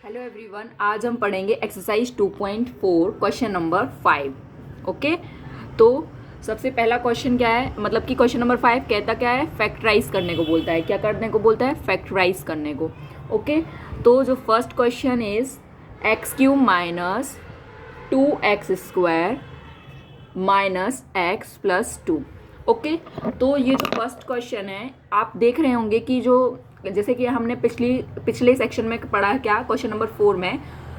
Hello everyone, आज हम पढ़ेंगे एक्सरसाइज 2.4 क्वेश्चन नंबर 5। ओके, तो सबसे पहला क्वेश्चन क्या है, मतलब कि क्वेश्चन नंबर 5 कहता क्या है, फैक्टराइज करने को बोलता है। क्या करने को बोलता है? फैक्टराइज करने को। ओके, तो जो first question is x³ minus 2x² minus x plus 2। Okay, तो ये जो फर्स्ट क्वेश्चन है, आप देख रहे होंगे कि जो जैसे कि हमने पिछले सेक्शन में पढ़ा क्या, क्वेश्चन नंबर 4 में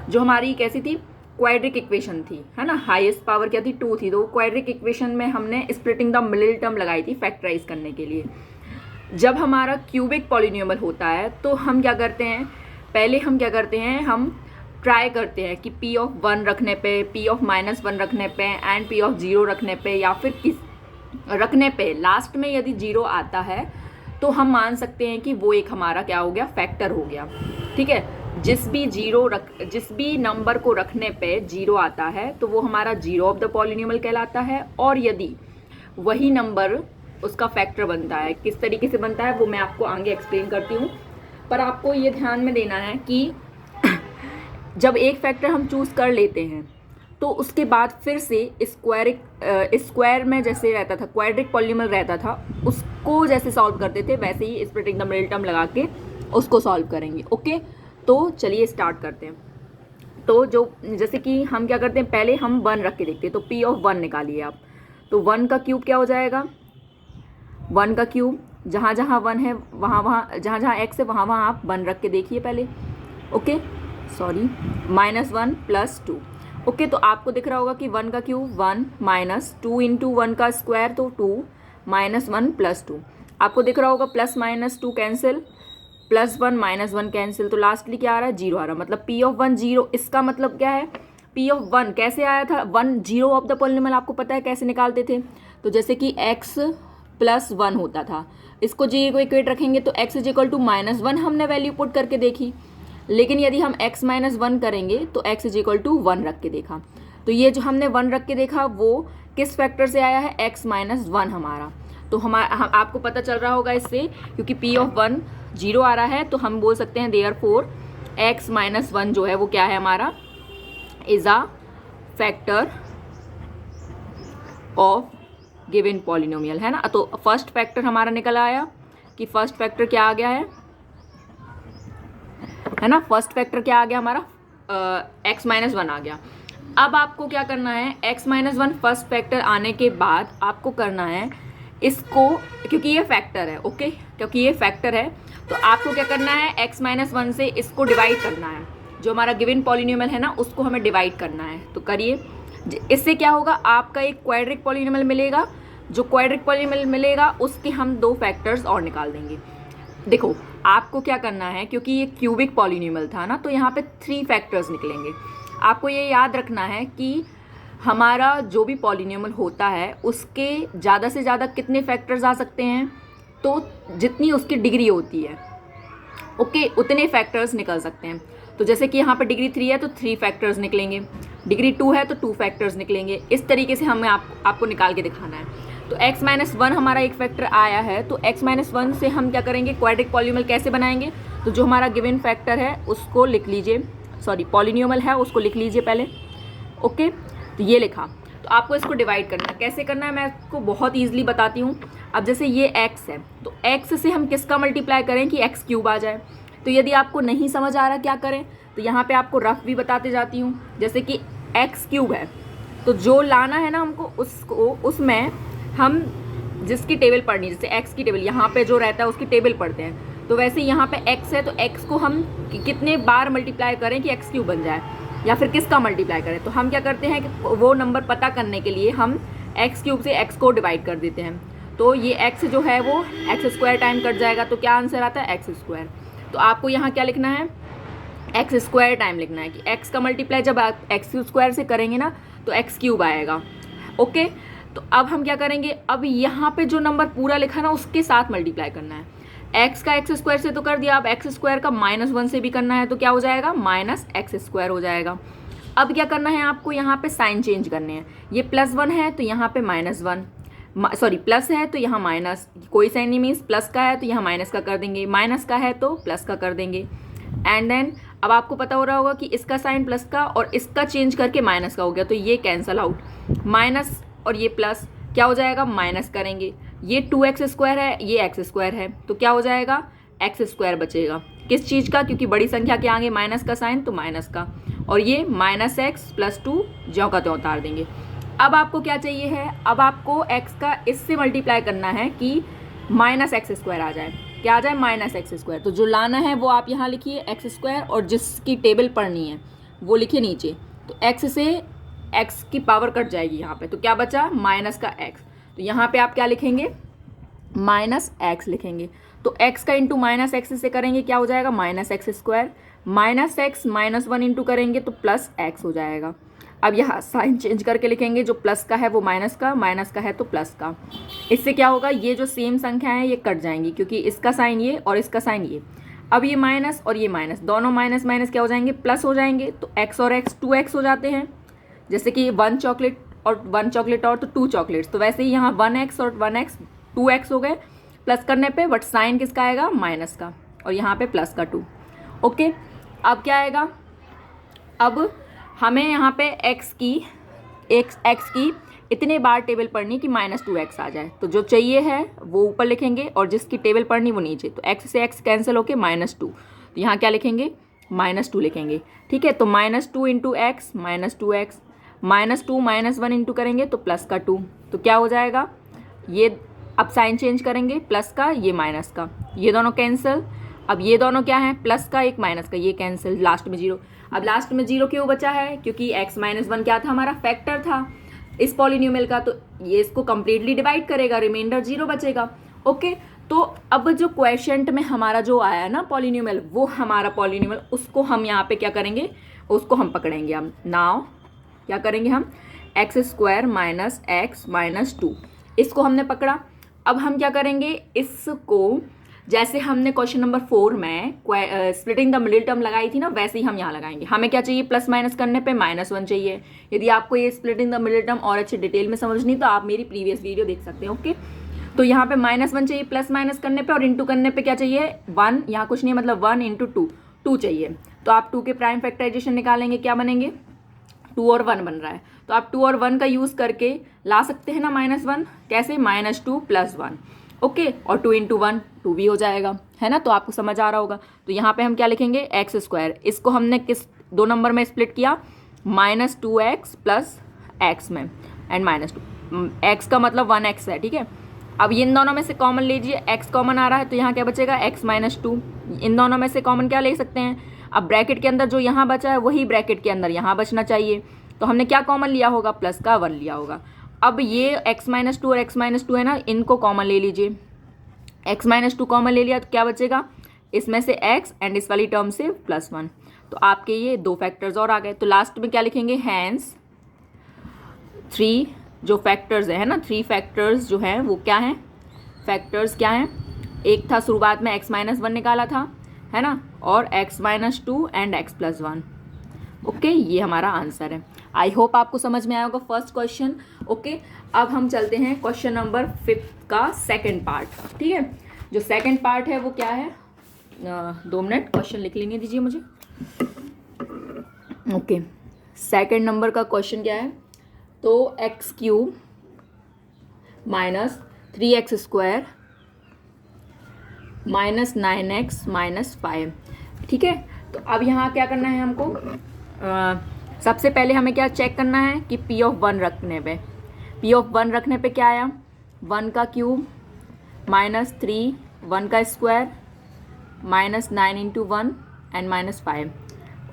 जो हमारी कैसी थी, क्वाड्रिक इक्वेशन थी, है ना। हाईएस्ट पावर क्या थी? 2 थी। तो क्वाड्रिक इक्वेशन में हमने स्प्लिटिंग द मिडिल टर्म लगाई थी फैक्टराइज करने के लिए। जब हमारा क्यूबिक पॉलिनोमियल होता है तो हम क्या करते हैं, पहले हम क्या करते हैं, हम ट्राई करते हैं कि p(1) रखने पे, p(-1) रखने पे एंड p(0) रखने पे, या फिर किस रखने पे लास्ट में यदि 0 आता है तो हम मान सकते हैं कि वो एक हमारा क्या हो गया, फैक्टर हो गया। ठीक है, जिस भी नंबर को रखने पे 0 आता है तो वो हमारा 0 ऑफ द पॉलिनोमियल कहलाता है। और यदि वही नंबर उसका फैक्टर बनता है, किस तरीके से बनता है वो मैं आपको आगे एक्सप्लेन करती हूँ। पर आपको ये ध्यान में देना है कि जब एक फैक्टर हम चूज कर लेते हैं तो उसके बाद फिर से स्क्वायर में जैसे रहता था, क्वाड्रिक पॉलिनोमियल रहता था, उसको जैसे सॉल्व करते थे वैसे ही स्प्लिटिंग द मिडिल टर्म लगा के उसको सॉल्व करेंगे। ओके, तो चलिए स्टार्ट करते हैं। तो जो जैसे कि हम क्या करते हैं, पहले हम 1 रख के देखते हैं। तो p(1) निकालिए आप। तो 1 का क्यूब क्या हो जाएगा, 1 का क्यूब जहाँ जहाँ 1 है वहाँ जहाँ जहाँ x है वहाँ आप 1 रख के देखिए पहले। Okay, sorry, -1 + 2। ओके, तो आपको दिख रहा होगा कि 1 का क्यूब 1 माइनस 2 इंटू 1 का स्क्वायर तो 2 -1 + 2। आपको दिख रहा होगा +-2 कैंसिल, +1 -1 कैंसिल, तो लास्टली क्या आ रहा है, 0 आ रहा है। मतलब p(1) 0। इसका मतलब क्या है, p(1) कैसे आया था, 1 0 ऑफ द पॉलिनोमियल आपको पता है कैसे निकालते थे। तो जैसे कि x + 1 होता था, इसको जी को इक्वेट रखेंगे तो x = -1 हमने वैल्यू पुट करके देखी। लेकिन यदि हम x - 1 करेंगे तो x = 1 रख के देखा। तो ये जो हमने 1 रख के देखा वो किस फैक्टर से आया है, x - 1 हमारा। तो आपको पता चल रहा होगा इससे, क्योंकि p(1) 0 आ रहा है तो हम बोल सकते हैं देयरफॉर x - 1 जो है वो क्या है हमारा, is a factor of given polynomial, है ना। तो फर्स्ट फैक्टर हमारा निकल आया कि फर्स्ट फैक्टर क्या आ गया है ना, फर्स्ट फैक्टर क्या आ गया हमारा, x - 1 आ गया। अब आपको क्या करना है, x - 1 फर्स्ट फैक्टर आने के बाद आपको करना है इसको, क्योंकि ये फैक्टर है, ओके, क्योंकि ये फैक्टर है तो आपको क्या करना है, x - 1 से इसको डिवाइड करना है। जो हमारा गिवन पॉलिनोमियल है ना उसको हमें डिवाइड करना है। तो करिए, इससे क्या होगा, आपका एक क्वाड्रिक पॉलिनोमियल मिलेगा। जो क्वाड्रिक पॉलिनोमियल मिलेगा उसके हम 2 फैक्टर्स और निकाल देंगे। देखो, आपको क्या करना है, क्योंकि ये क्यूबिक पॉलिनोमियल था ना तो यहाँ पे 3 फैक्टर्स निकलेंगे। आपको ये याद रखना है कि हमारा जो भी पॉलिनोमियल होता है उसके ज़्यादा से ज़्यादा कितने फैक्टर्स आ सकते हैं, तो जितनी उसकी डिग्री होती है, ओके, उतने फैक्टर्स निकल सकते हैं। तो जैसे कि यहाँ पर डिग्री 3 है तो 3 फैक्टर्स निकलेंगे, डिग्री 2 है तो 2 फैक्टर्स निकलेंगे। इस तरीके से हमें आपको निकाल के दिखाना है। तो x - 1 हमारा एक फैक्टर आया है, तो x - 1 से हम क्या करेंगे, क्वाड्रिक पॉलिनोमियल कैसे बनाएंगे। तो जो हमारा गिवन फैक्टर है उसको लिख लीजिए, सॉरी पॉलिनोमियल है उसको लिख लीजिए पहले। ओके, तो ये लिखा। तो आपको इसको डिवाइड करना है, कैसे करना है मैं आपको बहुत ईजिली बताती हूँ। अब जैसे ये x है तो x से हम किसका मल्टीप्लाई करें कि x³ आ जाए। तो यदि आपको नहीं समझ आ रहा क्या करें, तो यहाँ पे आपको रफ भी बताते जाती हूँ। जैसे कि x³ है तो जो लाना है ना हमको, उसको उसमें हम जिसकी टेबल पढ़नी, जैसे x की टेबल यहाँ पे जो रहता है उसकी टेबल पढ़ते हैं, तो वैसे यहाँ पे x है तो x को हम कितने बार मल्टीप्लाई करें कि x³ बन जाए, या फिर किसका मल्टीप्लाई करें। तो हम क्या करते हैं कि वो नंबर पता करने के लिए हम x³ से x को डिवाइड कर देते हैं। तो ये x जो है वो x² टाइम कट जाएगा, तो क्या आंसर आता है, x²। तो आपको यहाँ क्या लिखना है, x² टाइम लिखना है कि x का मल्टीप्लाई जब x² से करेंगे ना तो x³ आएगा। ओके, तो अब हम क्या करेंगे, अब यहाँ पे जो नंबर पूरा लिखा ना उसके साथ मल्टीप्लाई करना है। x का x² से तो कर दिया, अब x² का -1 से भी करना है तो क्या हो जाएगा, -x² हो जाएगा। अब क्या करना है आपको, यहाँ पे साइन चेंज करने हैं। ये +1 है तो यहाँ पे -1, सॉरी प्लस है तो यहाँ माइनस, कोई साइन नहीं, मीन्स प्लस का है तो यहाँ माइनस का कर देंगे, माइनस का है तो प्लस का कर देंगे। एंड देन अब आपको पता हो रहा होगा कि इसका साइन प्लस का और इसका चेंज करके माइनस का हो गया, तो ये कैंसल आउट, माइनस और ये प्लस क्या हो जाएगा, माइनस करेंगे, ये 2x² है, ये x² है, तो क्या हो जाएगा, x² बचेगा। किस चीज़ का, क्योंकि बड़ी संख्या के आगे माइनस का साइन, तो माइनस का, और ये -x + 2 ज्यों का त्यों उतार देंगे। अब आपको क्या चाहिए है, अब आपको x का इससे मल्टीप्लाई करना है कि -x² आ जाए, क्या आ जाए, -x²। तो जो लाना है वो आप यहाँ लिखिए x², और जिसकी टेबल पढ़नी है वो लिखिए नीचे। तो x से x की पावर कट जाएगी यहाँ पे, तो क्या बचा, माइनस का x। तो यहाँ पे आप क्या लिखेंगे, -x लिखेंगे। तो x का इंटू -x से करेंगे क्या हो जाएगा, -x², -x -1 इंटू करेंगे तो +x हो जाएगा। अब यहाँ साइन चेंज करके लिखेंगे, जो प्लस का है वो माइनस का है तो प्लस का। इससे क्या होगा, ये जो सेम संख्या है ये कट जाएंगी, क्योंकि इसका साइन ये और इसका साइन ये। अब ये माइनस और ये माइनस, दोनों माइनस माइनस क्या हो जाएंगे, प्लस हो जाएंगे। तो x और x 2x हो जाते हैं, जैसे कि 1 चॉकलेट और 1 चॉकलेट और तो 2 चॉकलेट्स, तो वैसे ही यहाँ 1x और 1x 2x हो गए प्लस करने पे, बट साइन किसका आएगा, माइनस का, और यहाँ पे प्लस का 2। ओके, अब क्या आएगा, अब हमें यहाँ पे x की इतने बार टेबल पढ़नी कि -2x आ जाए। तो जो चाहिए है वो ऊपर लिखेंगे और जिसकी टेबल पढ़नी वो नीचे। तो x से x कैंसिल होके -2, तो यहाँ क्या लिखेंगे, -2 लिखेंगे। ठीक है, तो -2 इंटू x, -2x, -2 -1 इंटू करेंगे तो प्लस का 2। तो क्या हो जाएगा, ये अब साइन चेंज करेंगे, प्लस का ये माइनस का, ये दोनों कैंसिल। अब ये दोनों क्या है, प्लस का एक माइनस का, ये कैंसिल, लास्ट में 0। अब लास्ट में 0 क्यों बचा है, क्योंकि x - 1 क्या था, हमारा फैक्टर था इस पॉलिनोमियल का, तो ये इसको कंप्लीटली डिवाइड करेगा, रिमाइंडर 0 बचेगा। ओके, तो अब जो क्वेश्चन में हमारा जो आया ना पॉलिनोमियल, वो हमारा पॉलिनोमियल, उसको हम यहाँ पे क्या करेंगे, उसको हम पकड़ेंगे। हम नाउ क्या करेंगे, हम x² - x - 2 इसको हमने पकड़ा। अब हम क्या करेंगे, इसको जैसे हमने क्वेश्चन नंबर 4 में स्प्लिटिंग द मिडिल टर्म लगाई थी ना, वैसे ही हम यहाँ लगाएंगे। हमें क्या चाहिए, प्लस माइनस करने पे -1 चाहिए। यदि आपको ये स्प्लिटिंग द मिडिल टर्म और अच्छे डिटेल में समझनी तो आप मेरी प्रीवियस वीडियो देख सकते हैं। ओके, तो यहाँ पे -1 चाहिए प्लस माइनस करने पे, और इंटू करने पे क्या चाहिए, 1, यहाँ कुछ नहीं है, मतलब 1 × 2 2 चाहिए। तो आप 2 के प्राइम फैक्टराइजेशन निकालेंगे, क्या बनेंगे, 2 और 1 बन रहा है, तो आप 2 और 1 का यूज़ करके ला सकते हैं ना -1, कैसे, -2 + 1। ओके, और 2 × 1 2 भी हो जाएगा, है ना, तो आपको समझ आ रहा होगा। तो यहाँ पे हम क्या लिखेंगे, x², इसको हमने किस 2 नंबर में स्प्लिट किया, -2x + x में, एंड -2, x का मतलब 1x है। ठीक है, अब इन दोनों में से कॉमन लीजिए, x कॉमन आ रहा है तो यहाँ क्या बचेगा, x - 2। इन दोनों में से कॉमन क्या ले सकते हैं, अब ब्रैकेट के अंदर जो यहाँ बचा है वही ब्रैकेट के अंदर यहाँ बचना चाहिए, तो हमने क्या कॉमन लिया होगा, प्लस का 1 लिया होगा। अब ये x - 2 और x - 2 है ना, इनको कॉमन ले लीजिए, x - 2 कॉमन ले लिया तो क्या बचेगा, इसमें से x एंड इस वाली टर्म से +1, तो आपके ये 2 फैक्टर्स और आ गए। तो लास्ट में क्या लिखेंगे, हैंस 3 जो फैक्टर्स है ना, 3 फैक्टर्स जो हैं वो क्या हैं, फैक्टर्स क्या हैं, एक था शुरुआत में x - 1 निकाला था, है ना, और x - 2 एंड x + 1। ओके, ये हमारा आंसर है। आई होप आपको समझ में आया होगा फर्स्ट क्वेश्चन। ओके, अब हम चलते हैं क्वेश्चन नंबर 5 का सेकंड पार्ट। ठीक है, जो सेकंड पार्ट है वो क्या है, 2 मिनट क्वेश्चन लिख लेने दीजिए मुझे। ओके, सेकंड नंबर का क्वेश्चन क्या है, तो x³ - 3x² - 9x - 5। ठीक है, तो अब यहाँ क्या करना है हमको, सबसे पहले हमें क्या चेक करना है कि P(1) रखने पे, P(1) रखने पे क्या आया, 1 का क्यूब -3 1 का स्क्वायर -9 × 1 एंड -5।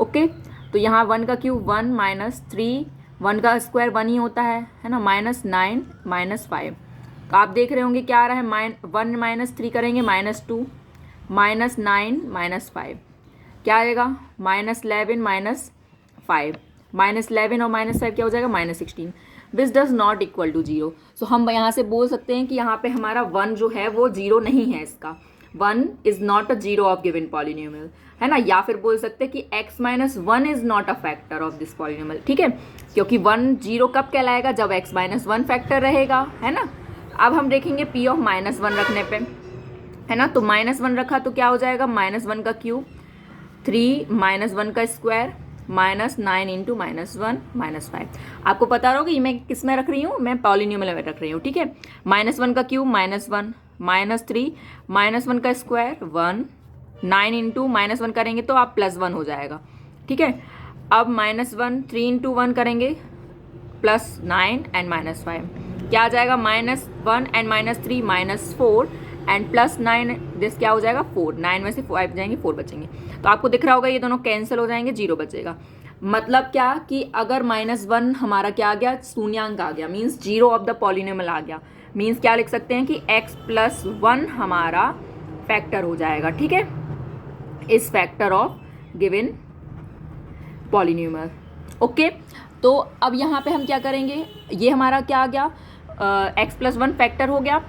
ओके, तो यहाँ 1 का क्यूब 1 -3 1 का स्क्वायर 1 ही होता है ना, -9 -5। तो आप देख रहे होंगे क्या आ रहा है, 1 - 3 करेंगे -2 -9 -5 क्या आएगा, -11 -5 -11 और -5 क्या हो जाएगा, -16, which does not equal to 0। So हम यहाँ से बोल सकते हैं कि यहाँ पे हमारा 1 जो है वो 0 नहीं है, इसका 1 is not a 0 of given polynomial, है ना, या फिर बोल सकते हैं कि x - 1 is not a factor of this polynomial. ठीक है, क्योंकि 1 0 कब कहलाएगा, जब x - 1 फैक्टर रहेगा, है ना। अब हम देखेंगे P(-1) रखने पे, है ना, तो -1 रखा तो क्या हो जाएगा, -1 का क्यूब 3 -1 का स्क्वायर -9 इंटू -1 -5। आपको पता होगा कि मैं किस में रख रही हूँ, मैं पॉलिनोमियल में रख रही हूँ, ठीक है। -1 का क्यूब -1, -3 -1 का स्क्वायर 1, 9 इंटू -1 करेंगे तो आप +1 हो जाएगा, ठीक है। अब -1 3 इंटू 1 करेंगे +9 एंड -5, क्या आ जाएगा, -1 एंड -3 -4 एंड +9, दिस क्या हो जाएगा 4, 9 में से 5 जाएंगे 4 बचेंगे। तो आपको दिख रहा होगा ये दोनों कैंसिल हो जाएंगे, 0 बचेगा। मतलब क्या कि अगर -1 हमारा क्या आ गया, शून्यांक आ गया, मीन्स 0 ऑफ द पॉलिनोमियल आ गया, मीन्स क्या लिख सकते हैं कि x+1 हमारा फैक्टर हो जाएगा, ठीक है, इस factor of given polynomial. Okay, तो अब यहाँ पे हम क्या करेंगे, ये हमारा क्या आ गया, x+1 फैक्टर हो गया।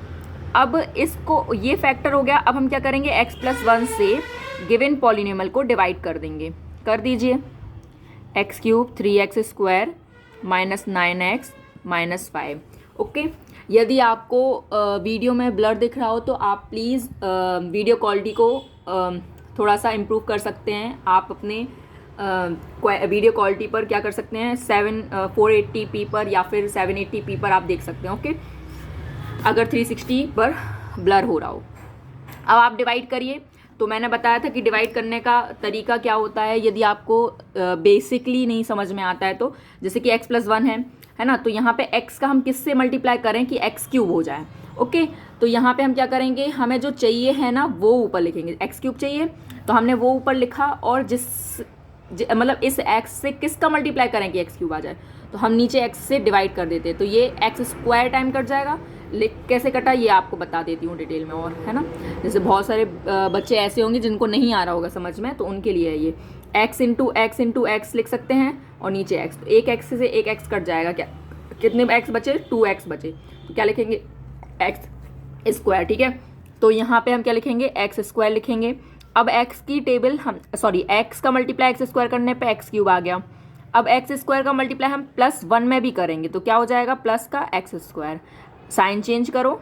अब इसको, ये फैक्टर हो गया, अब हम क्या करेंगे, x+1 से गिवन पॉलिनोमियल को डिवाइड कर देंगे। कर दीजिए, x³ 3x² -9x -5। ओके, यदि आपको वीडियो में ब्लर दिख रहा हो तो आप प्लीज़ वीडियो क्वालिटी को थोड़ा सा इम्प्रूव कर सकते हैं। आप अपने वीडियो क्वालिटी पर क्या कर सकते हैं, 480p पर या फिर 780p पर आप देख सकते हैं। ओके, अगर 360 पर ब्लर हो रहा हो। अब आप डिवाइड करिए। तो मैंने बताया था कि डिवाइड करने का तरीका क्या होता है, यदि आपको बेसिकली नहीं समझ में आता है तो, जैसे कि x+1 है ना, तो यहाँ पे x का हम किससे मल्टीप्लाई करें कि x³ हो जाए। ओके, तो यहाँ पे हम क्या करेंगे, हमें जो चाहिए है ना वो ऊपर लिखेंगे, x³ चाहिए तो हमने वो ऊपर लिखा, और मतलब इस x से किसका मल्टीप्लाई करें कि x³ आ जाए, तो हम नीचे x से डिवाइड कर देते हैं, तो ये x² टाइम कट जाएगा। कैसे कटा ये आपको बता देती हूँ डिटेल में, और है ना, जैसे बहुत सारे बच्चे ऐसे होंगे जिनको नहीं आ रहा होगा समझ में, तो उनके लिए है ये x इंटू x लिख सकते हैं, और नीचे x, तो एक x से एक x कट जाएगा, क्या कितने x बचे, 2x बचे, तो क्या लिखेंगे, x², ठीक है। तो यहाँ पे हम क्या लिखेंगे, x² लिखेंगे। अब x की टेबल हम x का मल्टीप्लाई x² करने पे x³ आ गया। अब x² का मल्टीप्लाई हम +1 में भी करेंगे तो क्या हो जाएगा, प्लस का x²। साइन चेंज करो,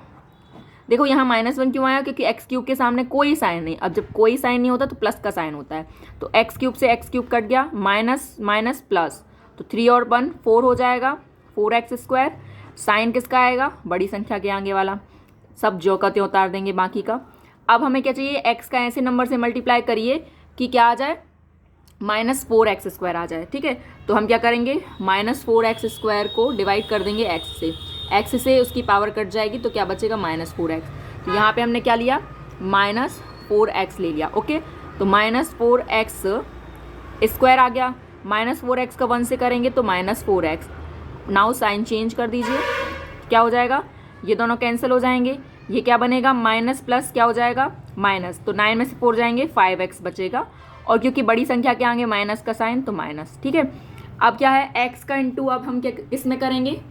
देखो यहाँ -1 क्यों आया, क्योंकि x³ के सामने कोई साइन नहीं। अब जब कोई साइन नहीं होता तो प्लस का साइन होता है, तो x³ से x³ कट गया, माइनस माइनस प्लस, तो 3 और 1 4 हो जाएगा, 4x²। साइन किसका आएगा, बड़ी संख्या के आगे वाला, सब जो का त्यों उतार देंगे बाकी का। अब हमें क्या चाहिए, x का ऐसे नंबर से मल्टीप्लाई करिए कि क्या आ जाए, -4x² आ जाए, ठीक है। तो हम क्या करेंगे, -4x² को डिवाइड कर देंगे x से उसकी पावर कट जाएगी, तो क्या बचेगा, -4x। तो यहाँ पे हमने क्या लिया, -4x ले लिया। ओके, तो -4x² आ गया, -4x का 1 से करेंगे तो -4x। नाउ साइन चेंज कर दीजिए, क्या हो जाएगा, ये दोनों कैंसिल हो जाएंगे, ये क्या बनेगा, माइनस प्लस क्या हो जाएगा, माइनस, तो 9 में से 4 जाएंगे, 5x बचेगा, और क्योंकि बड़ी संख्या के आगे माइनस का साइन तो माइनस, ठीक है। अब क्या है, x का इंटू अब हम क्या इसमें करेंगे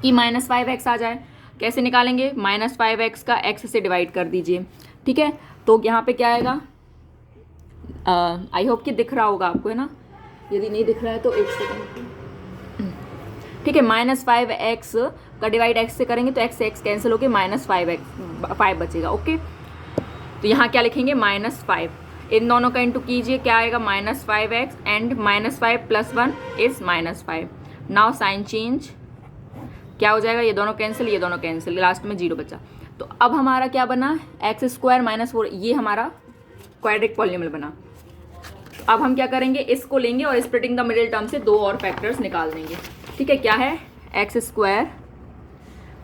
कि -5x आ जाए। कैसे निकालेंगे, -5x का x से डिवाइड कर दीजिए, ठीक है। तो यहाँ पे क्या आएगा, आई होप कि दिख रहा होगा आपको, है ना, यदि नहीं दिख रहा है तो एक सेकंड, ठीक है। -5x का डिवाइड x से करेंगे तो x से x कैंसिल होकर -5 बचेगा। ओके, तो यहाँ क्या लिखेंगे, -5, इन दोनों का इंटू कीजिए, क्या आएगा, -5x and -5 + 1 is -5। Now sine change, क्या हो जाएगा, ये दोनों कैंसिल, लास्ट में 0 बचा। तो अब हमारा क्या बना, x² -4, ये हमारा क्वाड्रेटिक पॉलिनोमियल बना। अब हम क्या करेंगे, इसको लेंगे और स्प्लिटिंग द मिडिल टर्म से 2 और फैक्टर्स निकाल देंगे, ठीक है। क्या है, x²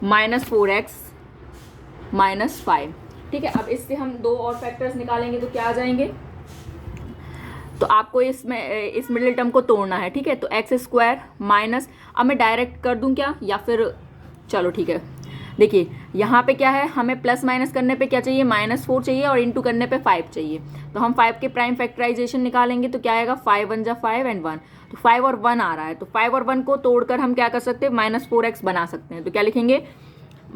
-4x -5, ठीक है। अब इससे हम 2 और फैक्टर्स निकालेंगे तो क्या आ जाएंगे, तो आपको इसमें इस मिडिल टर्म को तोड़ना है, ठीक है। तो x² माइनस, अब मैं डायरेक्ट कर दूं क्या, या फिर चलो ठीक है, देखिए यहाँ पे क्या है, हमें प्लस माइनस करने पे क्या चाहिए, -4 चाहिए, और इंटू करने पे 5 चाहिए। तो हम 5 के प्राइम फैक्टराइजेशन निकालेंगे तो क्या आएगा, 5 1 जा 5 एंड 1, तो 5 और 1 आ रहा है, तो 5 और 1 को तोड़कर हम क्या कर सकते हैं, -4x बना सकते हैं। तो क्या लिखेंगे,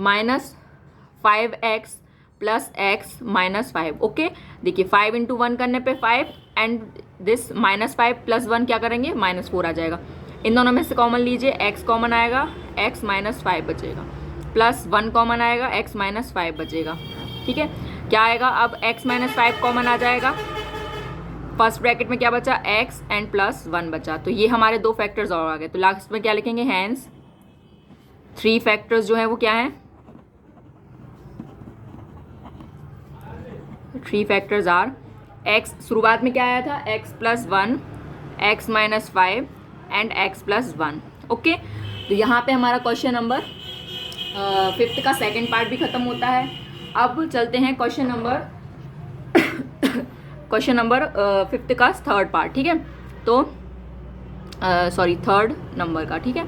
-5x + x -5। ओके, देखिए 5 × 1 करने पे 5 एंड दिस -5 + 1 क्या करेंगे, -4 आ जाएगा। इन दोनों में से कॉमन लीजिए, x कॉमन आएगा, x -5 बचेगा, प्लस 1 कॉमन आएगा, x -5 बचेगा, ठीक है। क्या आएगा, अब x -5 कॉमन आ जाएगा, फर्स्ट ब्रैकेट में क्या बचा, x एंड प्लस 1 बचा, तो ये हमारे 2 फैक्टर्स और आ गए। तो लास्ट में क्या लिखेंगे, हैंस 3 फैक्टर्स जो है वो क्या है, 3 फैक्टर्स आर x, शुरुआत में क्या आया था, x plus 1, x minus 5 and x plus 1। Okay, तो यहाँ पे हमारा क्वेश्चन नंबर 5th का सेकंड पार्ट भी खत्म होता है। अब चलते हैं क्वेश्चन नंबर 5th का थर्ड पार्ट, ठीक है। तो सॉरी थर्ड नंबर का, ठीक है।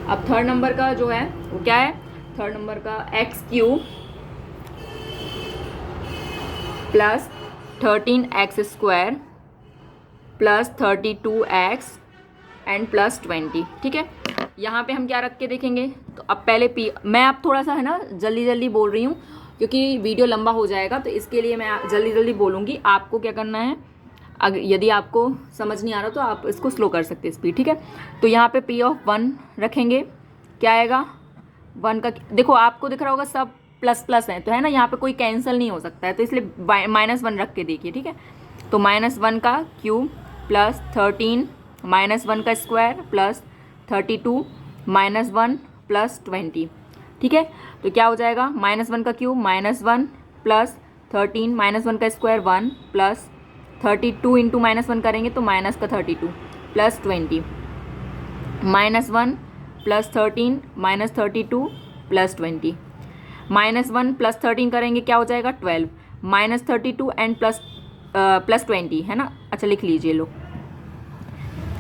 अब थर्ड नंबर का जो है वो क्या है, थर्ड नंबर का x³ plus 13x² plus 32x and plus 20, ठीक है। यहाँ पे हम क्या रख के देखेंगे, तो अब पहले मैं अब थोड़ा सा है ना जल्दी जल्दी बोल रही हूँ क्योंकि वीडियो लंबा हो जाएगा, तो इसके लिए मैं जल्दी जल्दी बोलूँगी। आपको क्या करना है, अगर यदि आपको समझ नहीं आ रहा तो आप इसको स्लो कर सकते हैं स्पीड, ठीक है। तो यहाँ पे P(1) रखेंगे, क्या आएगा 1 का, देखो आपको दिख रहा होगा सब प्लस प्लस है, तो है ना, यहाँ पे कोई कैंसिल नहीं हो सकता है, तो इसलिए -1 रख के देखिए, ठीक है। तो -1 का क्यूब प्लस 13 -1 का स्क्वायर प्लस 32 -1 प्लस 20, ठीक है। तो क्या हो जाएगा, -1 का क्यूब -1 प्लस 13 -1 का स्क्वायर 1 प्लस 32 इंटू -1 करेंगे तो माइनस का 32 प्लस 20 -1 प्लस 13 -32 प्लस 20 -1 प्लस 13 करेंगे क्या हो जाएगा 12 -32 एंड प्लस 20, है ना। अच्छा लिख लीजिए लो।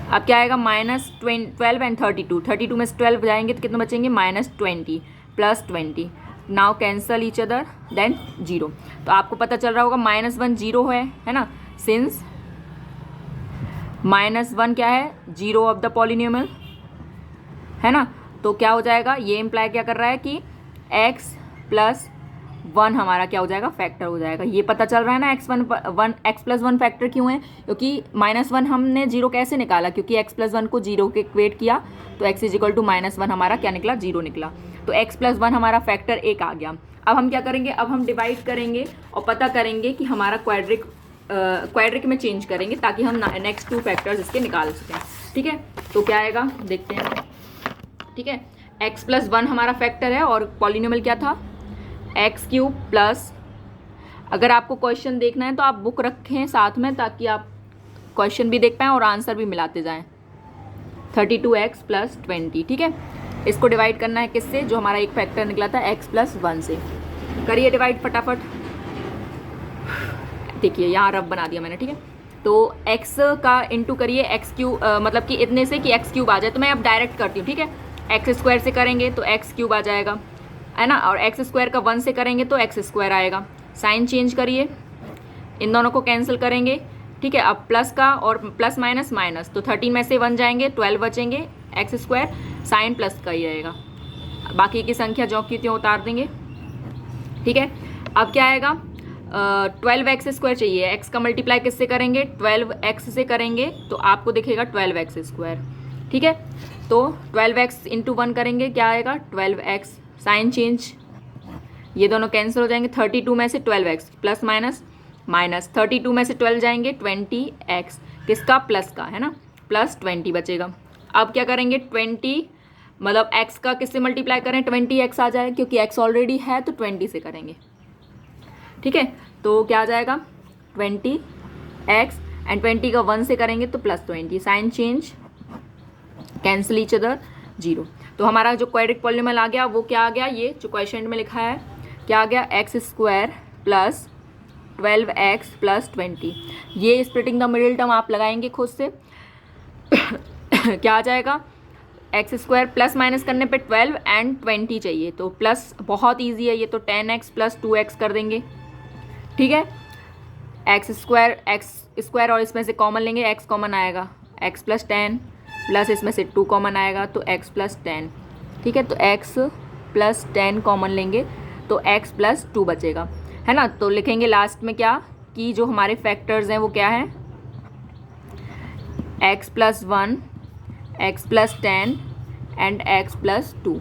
अब क्या आएगा, -12 एंड 32 में से 12 जाएंगे तो कितने बचेंगे, -20 plus 20। Now cancel each other than 0। तो आपको पता चल रहा होगा -1 0 है ना, सिंस -1 क्या है, 0 ऑफ द पॉलिनोमियल, है ना। तो क्या हो जाएगा, ये इम्प्लाई क्या कर रहा है कि x प्लस 1 हमारा क्या हो जाएगा, फैक्टर हो जाएगा। ये पता चल रहा है ना, x प्लस 1 फैक्टर क्यों है, क्योंकि -1 हमने 0 कैसे निकाला, क्योंकि x प्लस 1 को 0 के इक्वेट किया, तो x इज इक्वल टू -1 हमारा क्या निकला, 0 निकला। तो x प्लस 1 हमारा फैक्टर 1 आ गया। अब हम क्या करेंगे, अब हम डिवाइड करेंगे और पता करेंगे कि हमारा क्वाड्रिक में चेंज करेंगे ताकि हम नेक्स्ट 2 फैक्टर्स इसके निकाल सकें, ठीक है। तो क्या आएगा देखते हैं, ठीक है। x प्लस 1 हमारा फैक्टर है और पॉलिनोमियल क्या था, x³ प्लस, अगर आपको क्वेश्चन देखना है तो आप बुक रखें साथ में ताकि आप क्वेश्चन भी देख पाएँ और आंसर भी मिलाते जाएं। 32x प्लस 20, ठीक है। इसको डिवाइड करना है किससे, जो हमारा एक फैक्टर निकला था x प्लस 1 से। करिए डिवाइड फटाफट, देखिए यहाँ रफ बना दिया मैंने, ठीक है। तो x का इंटू करिए x³ मतलब कि इतने से कि x³ आ जाए, तो मैं अब डायरेक्ट करती हूँ, ठीक है। x² से करेंगे तो x³ आ जाएगा, है ना, और x² का 1 से करेंगे तो x² आएगा। साइन चेंज करिए, इन दोनों को कैंसिल करेंगे, ठीक है। अब प्लस का और प्लस माइनस माइनस, तो 13 में से 1 जाएंगे, 12 बचेंगे, x², साइन प्लस का ही आएगा, बाकी की संख्या जो की त्यों उतार देंगे, ठीक है। अब क्या आएगा, 12x² चाहिए, x का मल्टीप्लाई किससे करेंगे, 12x से करेंगे तो आपको दिखेगा 12x², ठीक है। तो 12x इंटू 1 करेंगे क्या आएगा 12x, साइन चेंज, ये दोनों कैंसिल हो जाएंगे। 32 में से 12x प्लस माइनस माइनस, 32 में से 12 जाएंगे 20x, किसका, प्लस का, है ना, प्लस 20 बचेगा। अब क्या करेंगे 20 मतलब x का किससे मल्टीप्लाई करें, 20x आ जाए, क्योंकि x ऑलरेडी है तो 20 से करेंगे, ठीक है। तो क्या आ जाएगा 20x एंड 20 का 1 से करेंगे तो plus 20, sign change, cancel each other, 0। तो हमारा जो क्वाड्रिक पॉलिनोमियल आ गया वो क्या आ गया, ये जो क्वेश्चन में लिखा है क्या आ गया, x² प्लस 12x प्लस 20। ये स्प्लिटिंग द मिडिल टर्म आप लगाएंगे खुद से क्या आ जाएगा, x² प्लस माइनस करने पे 12 एंड 20 चाहिए, तो प्लस बहुत ईजी है ये, तो 10x प्लस 2x कर देंगे, ठीक है। x² और इसमें से कॉमन लेंगे, x कॉमन आएगा, x प्लस 10 प्लस इसमें से 2 कॉमन आएगा तो x प्लस 10, ठीक है। तो x प्लस 10 कॉमन लेंगे तो x प्लस 2 बचेगा, है ना। तो लिखेंगे लास्ट में क्या कि जो हमारे फैक्टर्स हैं वो क्या है, x plus 1, x plus 10 and x plus 2।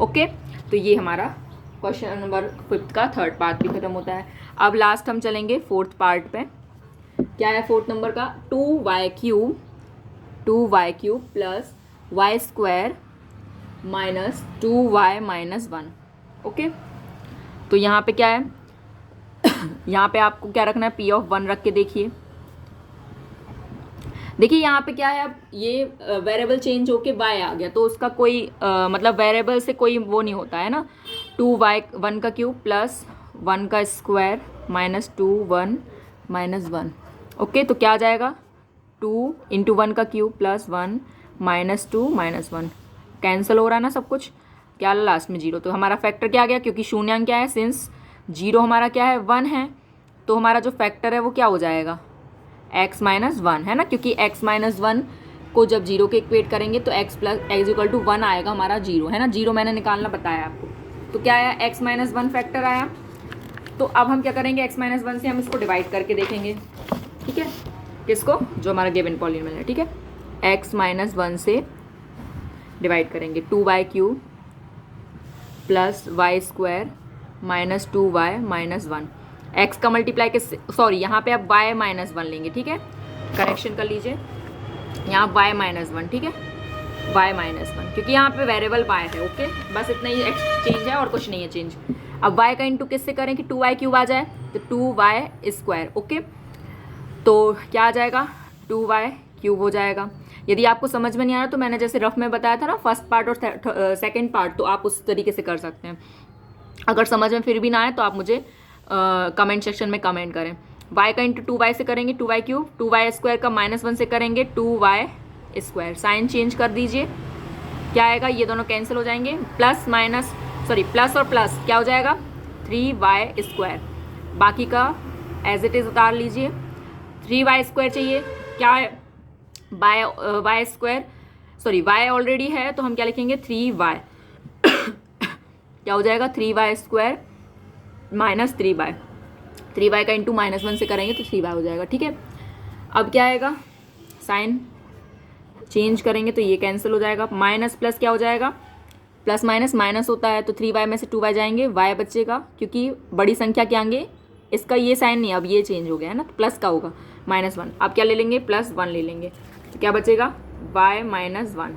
Okay, तो ये हमारा क्वेश्चन नंबर 5 का थर्ड पार्ट भी खत्म होता है। अब लास्ट हम चलेंगे 4th पार्ट पे। क्या है फोर्थ नंबर का, 2y³ plus y² minus 2y minus 1। Okay, तो यहाँ पे क्या है, यहाँ पे आपको क्या रखना है, p(1) रख के देखिए यहाँ पे क्या है, अब ये वेरिएबल चेंज होके y आ गया, तो उसका कोई मतलब वेरिएबल से कोई वो नहीं होता है ना। 2y1³ प्लस 1 का स्क्वायर माइनस 2 1 माइनस 1। ओके, तो क्या आ जाएगा, 2 इंटू 1 का cube plus 1 minus 2 minus 1, cancel हो रहा है ना सब कुछ, क्या लास्ट में 0। तो हमारा फैक्टर क्या आ गया, क्योंकि शून्यांक क्या है, सिंस 0 हमारा क्या है 1 है, तो हमारा जो फैक्टर है वो क्या हो जाएगा, x माइनस 1 है ना, क्योंकि x माइनस 1 को जब 0 के इक्वेट करेंगे तो x plus x equal to 1 आएगा हमारा 0 है ना, 0 मैंने निकालना बताया आपको। तो क्या आया, x माइनस 1 फैक्टर आया। तो अब हम क्या करेंगे, x माइनस 1 से हम इसको डिवाइड करके देखेंगे, ठीक है, किसको, जो हमारा गिवन पॉलिनोमियल है, ठीक है, x माइनस 1 से डिवाइड करेंगे, 2y³ plus y² minus 2y minus 1, x का मल्टीप्लाई के, सॉरी यहाँ पे आप y माइनस 1 लेंगे, ठीक है, करेक्शन कर लीजिए, यहाँ y माइनस 1, ठीक है, y माइनस 1, क्योंकि यहाँ पे वेरिएबल y है। ओके, बस इतना ही चेंज है और कुछ नहीं है चेंज। अब y का इंटू किससे करें कि 2y³ आ जाए, तो 2y²। ओके, तो क्या आ जाएगा, 2y³ हो जाएगा। यदि आपको समझ में नहीं आ रहा तो मैंने जैसे रफ में बताया था ना, फर्स्ट पार्ट और सेकंड पार्ट, तो आप उस तरीके से कर सकते हैं। अगर समझ में फिर भी ना आए तो आप मुझे कमेंट सेक्शन में कमेंट करें। y का इंटू 2y से करेंगे 2y³, 2y² का माइनस 1 से करेंगे 2y², साइन चेंज कर दीजिए, क्या आएगा, ये दोनों कैंसिल हो जाएंगे, प्लस माइनस, सॉरी प्लस और प्लस क्या हो जाएगा, 3y², बाकी का एज इट इज़ उतार लीजिए। 3y² चाहिए, क्या है, y², सॉरी y ऑलरेडी है तो हम क्या लिखेंगे 3y क्या हो जाएगा, 3y² माइनस 3y, 3y का इंटू माइनस 1 से करेंगे तो 3y हो जाएगा, ठीक है। अब क्या आएगा, साइन चेंज करेंगे तो ये कैंसिल हो जाएगा, माइनस प्लस क्या हो जाएगा, प्लस माइनस माइनस होता है, तो 3y में से 2y जाएंगे, y बचेगा, क्योंकि बड़ी संख्या के आगे इसका ये साइन नहीं, अब ये चेंज हो गया है ना, तो प्लस का होगा -1, अब क्या ले लेंगे, +1 ले लेंगे, तो क्या बचेगा, y माइनस 1,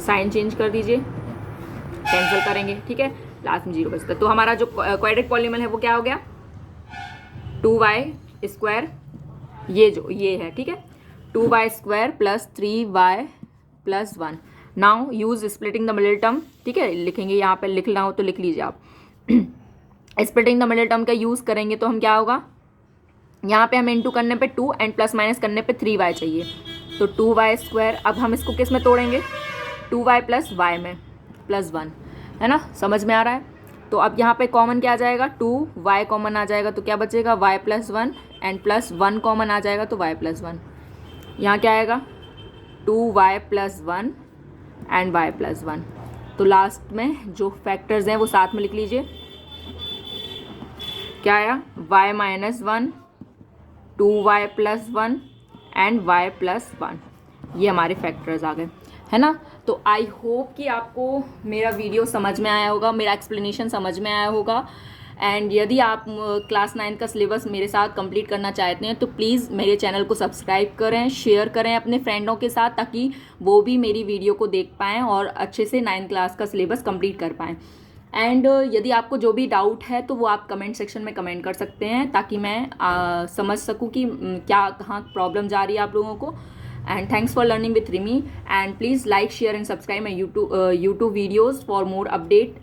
साइन चेंज कर दीजिए, कैंसिल करेंगे, ठीक है, लास्ट में 0 बचता है। तो हमारा जो क्वाड्रेटिक पॉलिनोमियल है वो क्या हो गया, 2y², ये है, ठीक है, 2y² plus 3y plus 1। Now use splitting the middle term, ठीक है, लिखेंगे, यहाँ पे लिखना हो तो लिख लीजिए आप। स्प्लिटिंग द मिडिल टर्म का यूज़ करेंगे तो हम क्या होगा, यहाँ पे हम इंटू करने पे 2 एंड प्लस माइनस करने पे 3y चाहिए, तो 2y²। अब हम इसको किस में तोड़ेंगे, 2y प्लस y में, +1, है ना, समझ में आ रहा है। तो अब यहाँ पे कॉमन क्या आ जाएगा, 2y कॉमन आ जाएगा, तो क्या बचेगा, y प्लस 1 एंड +1 कॉमन आ जाएगा, तो y प्लस 1। यहाँ क्या आएगा, 2y plus 1 and y plus 1। तो लास्ट में जो फैक्टर्स हैं वो साथ में लिख लीजिए, क्या आया, y minus 1, 2y plus 1 and y plus 1, ये हमारे फैक्टर्स आ गए, है ना। तो आई होप कि आपको मेरा वीडियो समझ में आया होगा, मेरा एक्सप्लेनेशन समझ में आया होगा। एंड यदि आप क्लास 9 का सिलेबस मेरे साथ कंप्लीट करना चाहते हैं तो प्लीज़ मेरे चैनल को सब्सक्राइब करें, शेयर करें अपने फ्रेंडों के साथ, ताकि वो भी मेरी वीडियो को देख पाएँ और अच्छे से 9th क्लास का सिलेबस कंप्लीट कर पाएँ। एंड यदि आपको जो भी डाउट है तो वो आप कमेंट सेक्शन में कमेंट कर सकते हैं, ताकि मैं समझ सकूं कि क्या कहाँ प्रॉब्लम जा रही है आप लोगों को। And thanks for learning with Rimi, and please like, share and subscribe my YouTube videos for more update.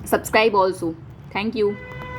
Subscribe also. Thank you.